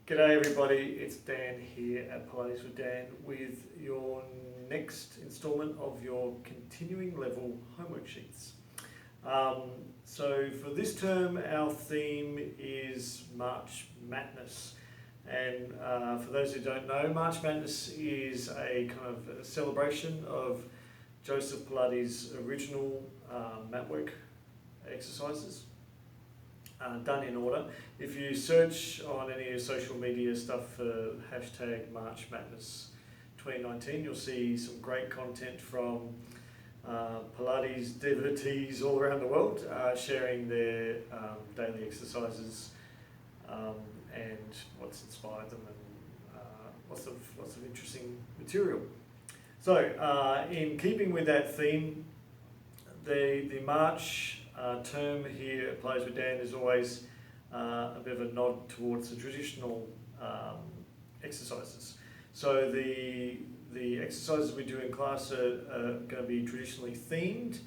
G'day everybody, it's Dan here at Pilates with Dan with your next instalment of your continuing level homework sheets. So for this term our theme is March Madness, and for those who don't know, March Madness is a kind of a celebration of Joseph Pilates' original mat work exercises. Done in order. If you search on any of your social media stuff for hashtag March Madness 2019, you'll see some great content from Pilates devotees all around the world sharing their daily exercises and what's inspired them, and lots of interesting material. So in keeping with that theme, the March term here at Pilates with Dan is always a bit of a nod towards the traditional exercises. So the exercises we do in class are going to be traditionally themed.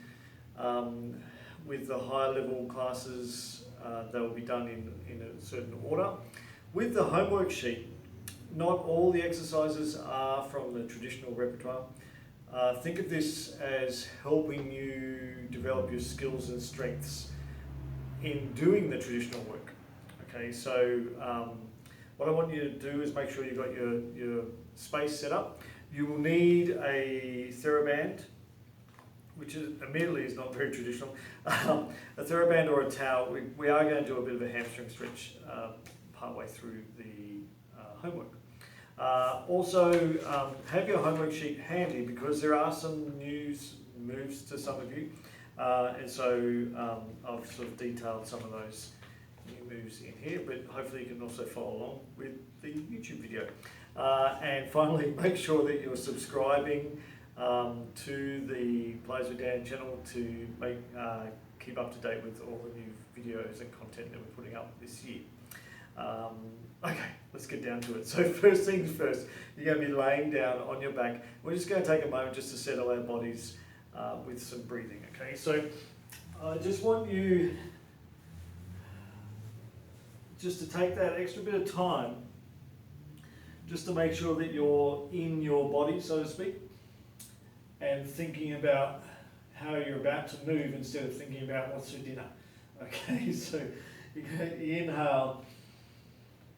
With the higher level classes, they will be done in a certain order. With the homework sheet, not all the exercises are from the traditional repertoire. Think of this as helping you develop your skills and strengths in doing the traditional work. Okay, so what I want you to do is make sure you've got your space set up. You will need a TheraBand, which admittedly is not very traditional. A TheraBand or a towel. We are going to do a bit of a hamstring stretch partway through the homework. Also, have your homework sheet handy, because there are some new moves to some of you, and so I've sort of detailed some of those new moves in here, but hopefully you can also follow along with the YouTube video. And finally, make sure that you're subscribing to the Pilates with Dan channel to keep up to date with all the new videos and content that we're putting up this year. Okay, let's get down to it. So first things first, you're going to be laying down on your back. We're just going to take a moment just to settle our bodies with some breathing, okay? So I just want you just to take that extra bit of time just to make sure that you're in your body, so to speak, and thinking about how you're about to move instead of thinking about what's for dinner. Okay, so you inhale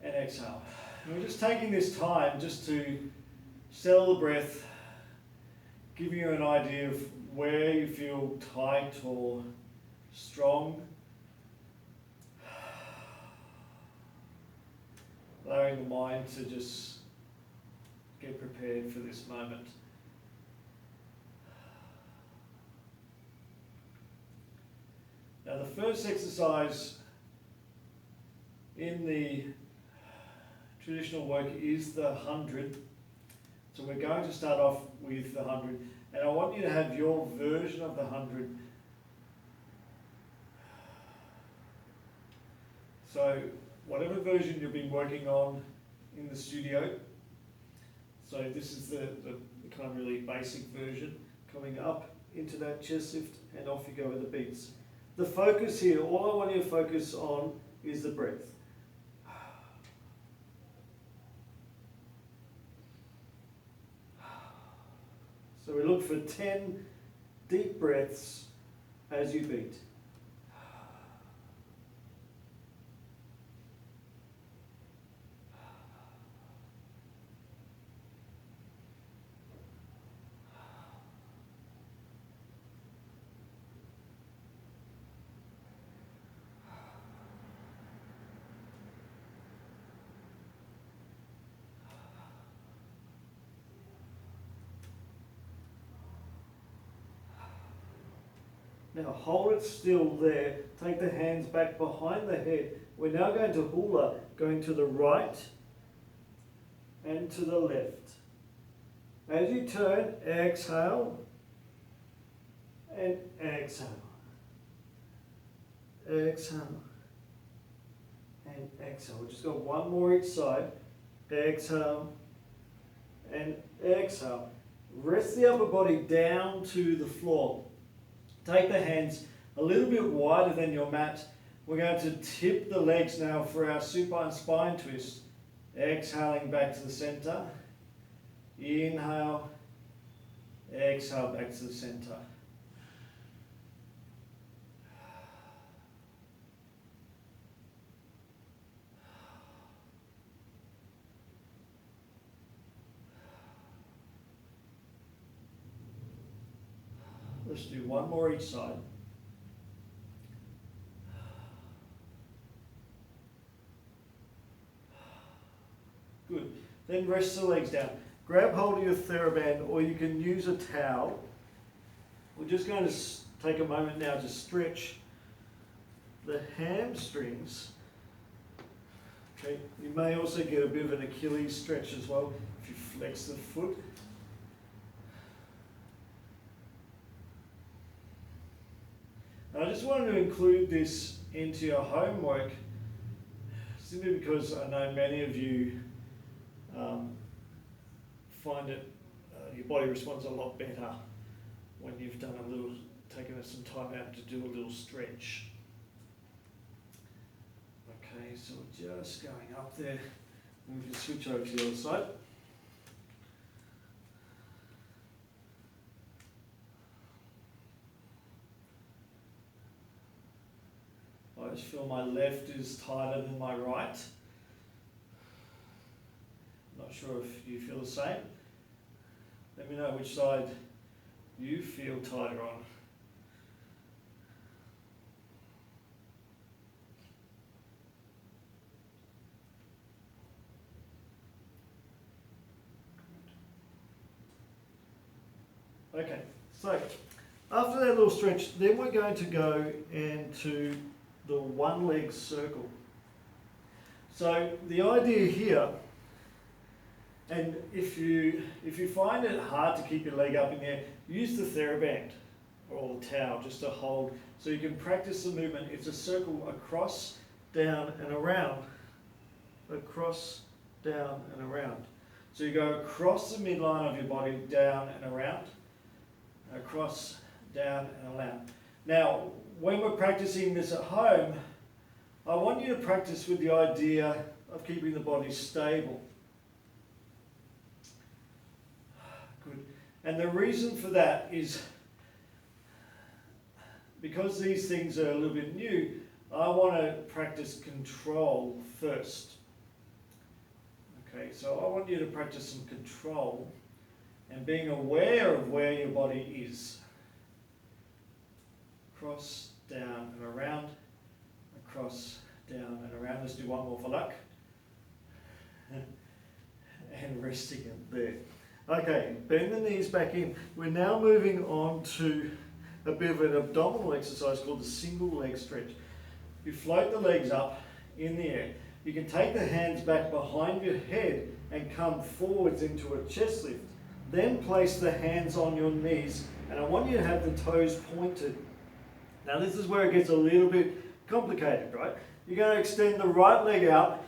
and exhale. And we're just taking this time just to settle the breath, giving you an idea of where you feel tight or strong. Allowing the mind to just get prepared for this moment. Now the first exercise in the traditional work is the 100. So we're going to start off with the 100, and I want you to have your version of the 100. So whatever version you've been working on in the studio, so this is the kind of really basic version, coming up into that chest lift and off you go with the beats. The focus here, all I want you to focus on is the breath. So we look for 10 deep breaths as you beat. Now hold it still there. Take the hands back behind the head. We're now going to hula, going to the right and to the left. As you turn, exhale and exhale. Exhale and exhale. We've just got one more each side. Exhale and exhale. Rest the upper body down to the floor. Take the hands a little bit wider than your mat. We're going to tip the legs now for our supine spine twist. Exhaling back to the center. Inhale. Exhale back to the center. Let's do one more each side. Good. Then rest the legs down. Grab hold of your TheraBand, or you can use a towel. We're just going to take a moment now to stretch the hamstrings. Okay. You may also get a bit of an Achilles stretch as well if you flex the foot. I just wanted to include this into your homework simply because I know many of you find it, your body responds a lot better when you've done a little, taken some time out to do a little stretch. Okay, so we're just going up there, and we can switch over to the other side. I just feel my left is tighter than my right. Not sure if you feel the same. Let me know which side you feel tighter on. Okay, so after that little stretch, then we're going to go into the one leg circle. So the idea here, and if you find it hard to keep your leg up in the air, use the TheraBand or the towel just to hold, so you can practice the movement. It's a circle across, down and around, across, down and around. So you go across the midline of your body, down and around, across, down and around. Now, when we're practicing this at home, I want you to practice with the idea of keeping the body stable. Good. And the reason for that is because these things are a little bit new, I want to practice control first. Okay, so I want you to practice some control and being aware of where your body is. Across, down and around, across, down and around. Let's do one more for luck. And resting it there. Okay, bend the knees back in. We're now moving on to a bit of an abdominal exercise called the single leg stretch. You float the legs up in the air. You can take the hands back behind your head and come forwards into a chest lift. Then place the hands on your knees, and I want you to have the toes pointed. Now this is where it gets a little bit complicated, right? You're going to extend the right leg out,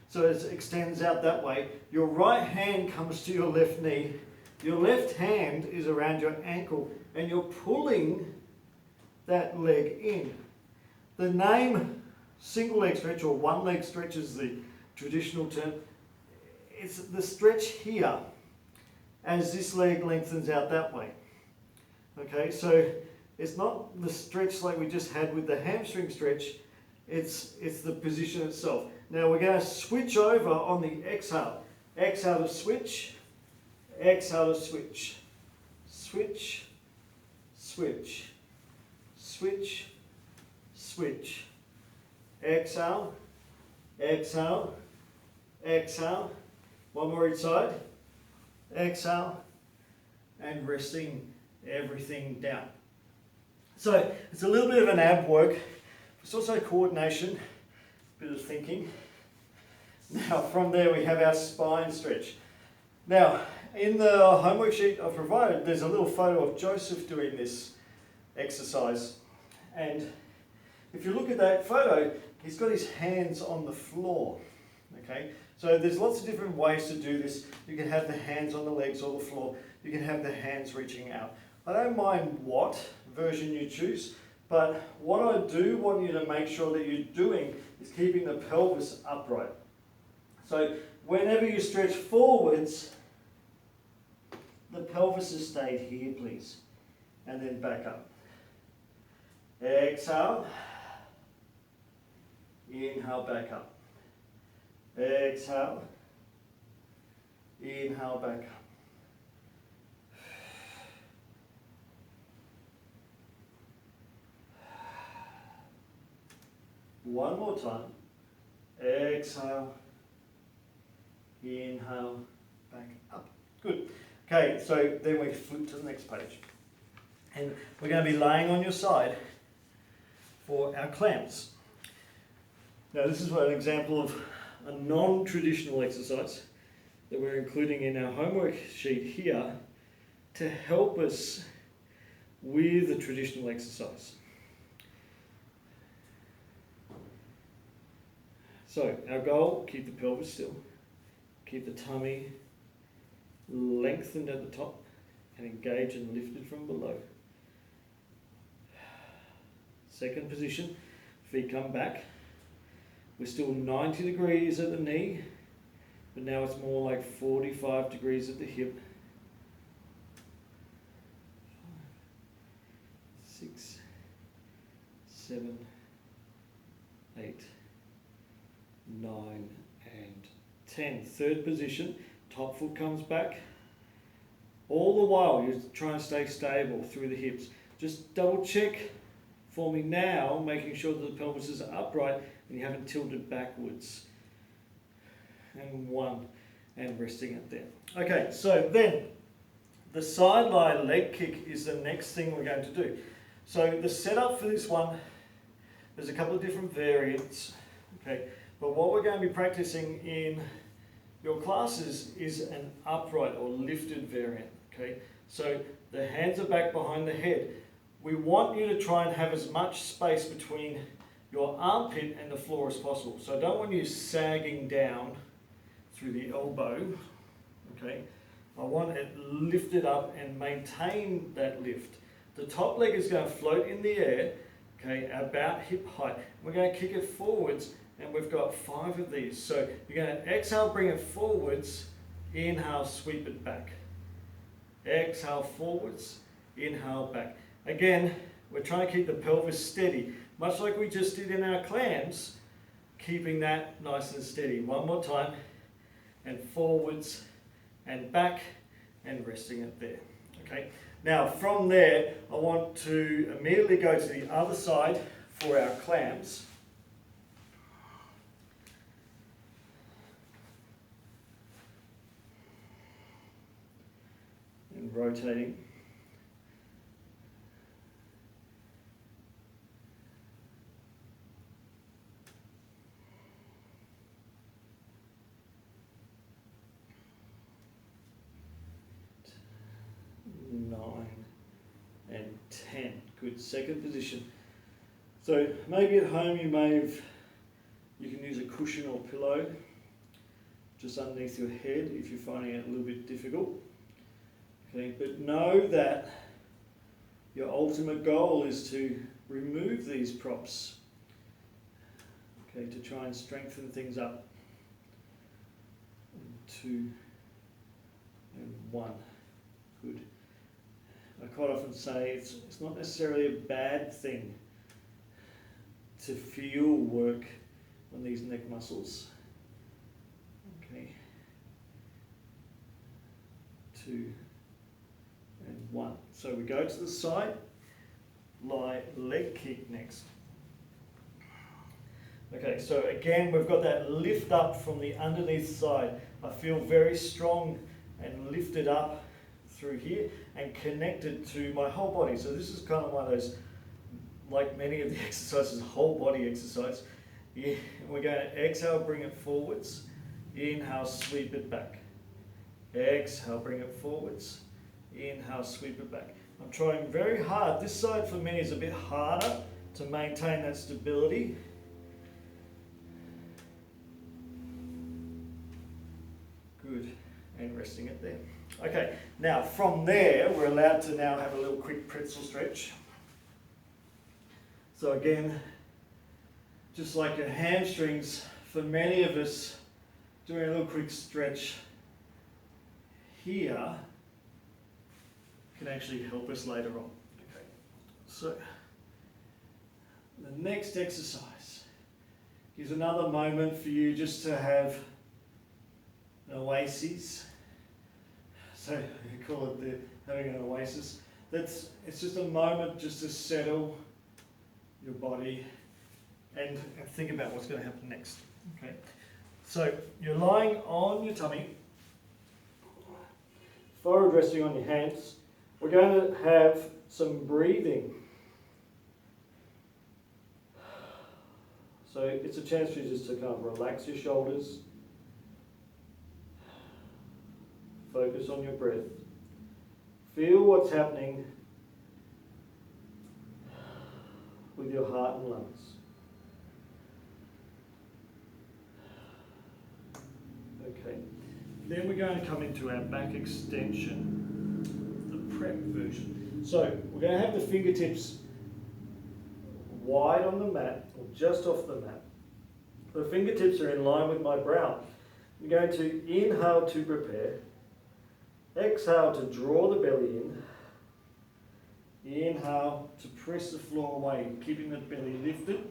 so it extends out that way. Your right hand comes to your left knee. Your left hand is around your ankle, and you're pulling that leg in. The name single leg stretch or one leg stretch is the traditional term. It's the stretch here as this leg lengthens out that way. Okay, so it's not the stretch like we just had with the hamstring stretch, it's the position itself. Now we're going to switch over on the exhale. Exhale to switch, exhale to switch, switch, switch, switch, switch. Exhale, exhale, exhale. One more each side. Exhale, and resting everything down. So it's a little bit of an ab work. It's also coordination, a bit of thinking. Now from there we have our spine stretch. Now in the homework sheet I've provided, there's a little photo of Joseph doing this exercise. And if you look at that photo, he's got his hands on the floor. Okay, so there's lots of different ways to do this. You can have the hands on the legs or the floor. You can have the hands reaching out. I don't mind what version you choose, but what I do want you to make sure that you're doing is keeping the pelvis upright. So whenever you stretch forwards, the pelvis has stayed here, please. And then back up. Exhale. Inhale, back up. Exhale. Inhale, back up. One more time. Exhale. Inhale, back up. Good. Okay, so then we flip to the next page. And we're going to be laying on your side for our clamps. Now this is an example of a non-traditional exercise that we're including in our homework sheet here to help us with the traditional exercise. So our goal, keep the pelvis still, keep the tummy lengthened at the top and engaged and lifted from below. Second position, feet come back. We're still 90 degrees at the knee, but now it's more like 45 degrees at the hip. 5, 6, 7, 8, 9, and 10. Third position, top foot comes back. All the while you're trying to stay stable through the hips. Just double check for me now, making sure that the pelvis is upright and you haven't tilted backwards. And 1, and resting it there. Okay, so then the side lie leg kick is the next thing we're going to do. So the setup for this one, there's a couple of different variants, okay, but what we're going to be practicing in your classes is an upright or lifted variant, okay? So the hands are back behind the head. We want you to try and have as much space between your armpit and the floor as possible. So I don't want you sagging down through the elbow, okay? I want it lifted up and maintain that lift. The top leg is going to float in the air, okay, about hip height. We're going to kick it forwards, and we've got 5 of these. So you're going to exhale, bring it forwards, inhale, sweep it back. Exhale forwards, inhale back. Again, we're trying to keep the pelvis steady, much like we just did in our clams, keeping that nice and steady. One more time, and forwards and back, and resting it there. Okay. Now from there, I want to immediately go to the other side for our clams. And rotating. And 10. Good. Second position. So maybe at home you can use a cushion or pillow just underneath your head if you're finding it a little bit difficult. Okay, but know that your ultimate goal is to remove these props. Okay, to try and strengthen things up. 2 and 1. Good. I quite often say it's not necessarily a bad thing to feel work on these neck muscles. Okay. 2 and 1. So we go to the side, lie leg kick next. Okay, so again we've got that lift up from the underneath side. I feel very strong and lifted up through here and connected to my whole body. So this is kind of one of those, like many of the exercises, whole body exercise. Yeah, we're going to exhale, bring it forwards. Inhale, sweep it back. Exhale, bring it forwards. Inhale, sweep it back. I'm trying very hard. This side for me is a bit harder to maintain that stability. Good. And resting it there. Okay, now from there we're allowed to now have a little quick pretzel stretch. So again, just like your hamstrings, for many of us, doing a little quick stretch here can actually help us later on. Okay, so the next exercise is another moment for you just to have an oasis. So we call it having an oasis. It's just a moment just to settle your body and think about what's going to happen next. Okay, so you're lying on your tummy, forward resting on your hands. We're going to have some breathing. So it's a chance for you just to kind of relax your shoulders, focus on your breath, feel what's happening with your heart and lungs. Okay, then we're going to come into our back extension, the prep version. So we're going to have the fingertips wide on the mat, or just off the mat. The fingertips are in line with my brow. I'm going to inhale to prepare, exhale to draw the belly in, inhale to press the floor away, keeping the belly lifted,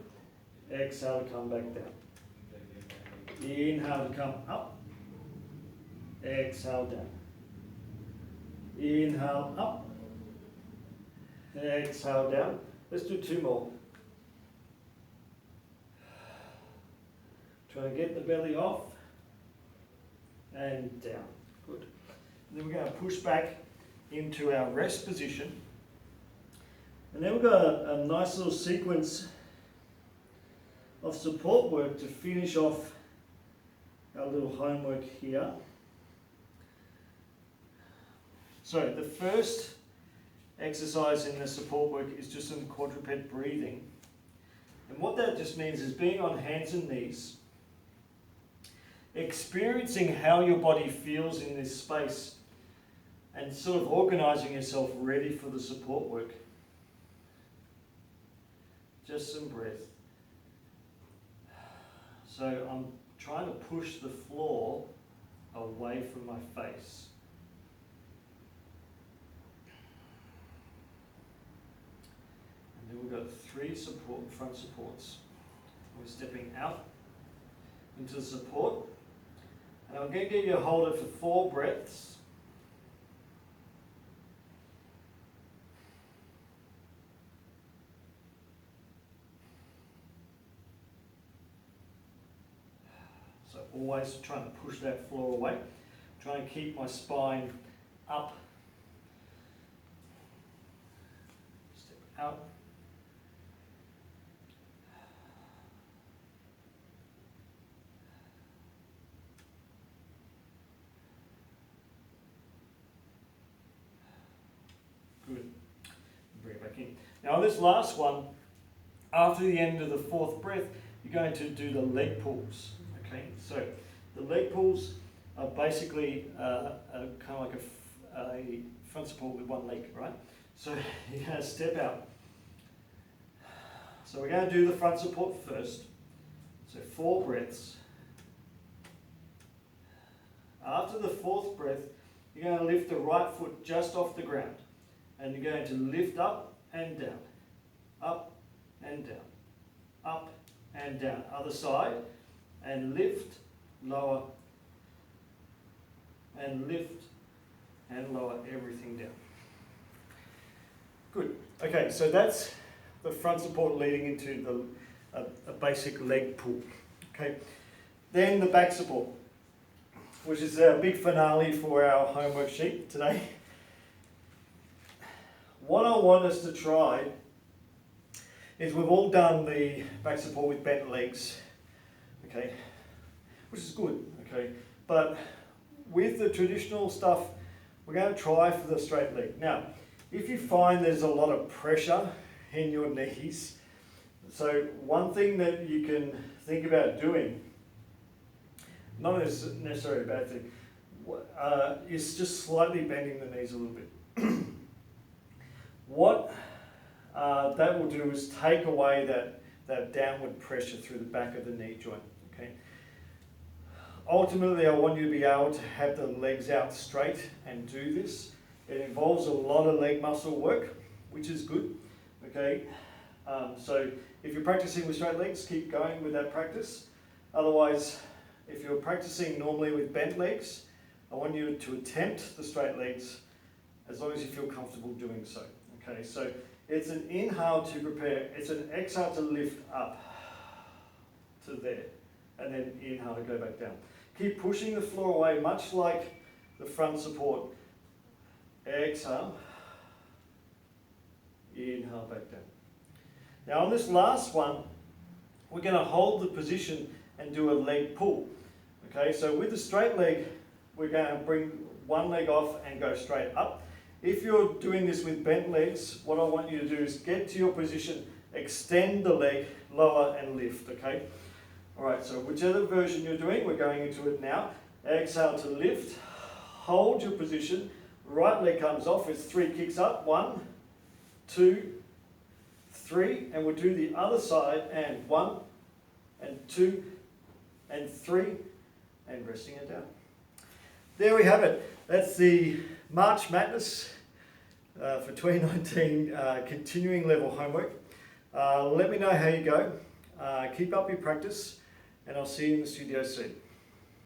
exhale to come back down. Inhale to come up, exhale down. Inhale up, exhale down. Let's do two more. Try to get the belly off and down. Good. And then we're going to push back into our rest position. And then we've got a nice little sequence of support work to finish off our little homework here. So the first exercise in the support work is just some quadruped breathing. And what that just means is being on hands and knees, experiencing how your body feels in this space, and sort of organising yourself ready for the support work. Just some breath. So I'm trying to push the floor away from my face. And then we've got three front supports. We're stepping out into the support. And I'm going to get you a hold it for 4 breaths. So always trying to push that floor away. Trying to keep my spine up. Step out. Good. Bring it back in. Now on this last one, after the end of the 4th breath, you're going to do the leg pulls. Okay, so the leg pulls are basically kind of like a front support with one leg, right? So you're going to step out. So we're going to do the front support first. So 4 breaths. After the 4th breath, you're going to lift the right foot just off the ground. And you're going to lift up and down, up and down, up and down. Other side, and lift, lower, and lift, and lower everything down. Good. Okay, so that's the front support leading into a basic leg pull. Okay, then the back support, which is a big finale for our homework sheet today. What I want us to try is we've all done the back support with bent legs, okay, which is good, okay, but with the traditional stuff, we're going to try for the straight leg. Now, if you find there's a lot of pressure in your knees, so one thing that you can think about doing, not necessarily a bad thing, is just slightly bending the knees a little bit. What that will do is take away that downward pressure through the back of the knee joint. Okay. ultimately I want you to be able to have the legs out straight and do this. It involves a lot of leg muscle work, which is good. Okay, so if you're practicing with straight legs, keep going with that practice. Otherwise, if you're practicing normally with bent legs, I want you to attempt the straight legs as long as you feel comfortable doing so. Okay, so it's an inhale to prepare, it's an exhale to lift up to there, and then inhale to go back down. Keep pushing the floor away, much like the front support. Exhale, inhale back down. Now on this last one, we're going to hold the position and do a leg pull. Okay, so with the straight leg, we're going to bring one leg off and go straight up. If you're doing this with bent legs, what I want you to do is get to your position, extend the leg, lower and lift, okay? Alright, so whichever version you're doing, we're going into it now. Exhale to lift, hold your position, right leg comes off, it's 3 kicks up, 1, 2, 3, and we'll do the other side, and 1, and 2, and 3, and resting it down. There we have it. That's the March Madness for 2019 continuing level homework. Let me know how you go. Keep up your practice, and I'll see you in the studio soon.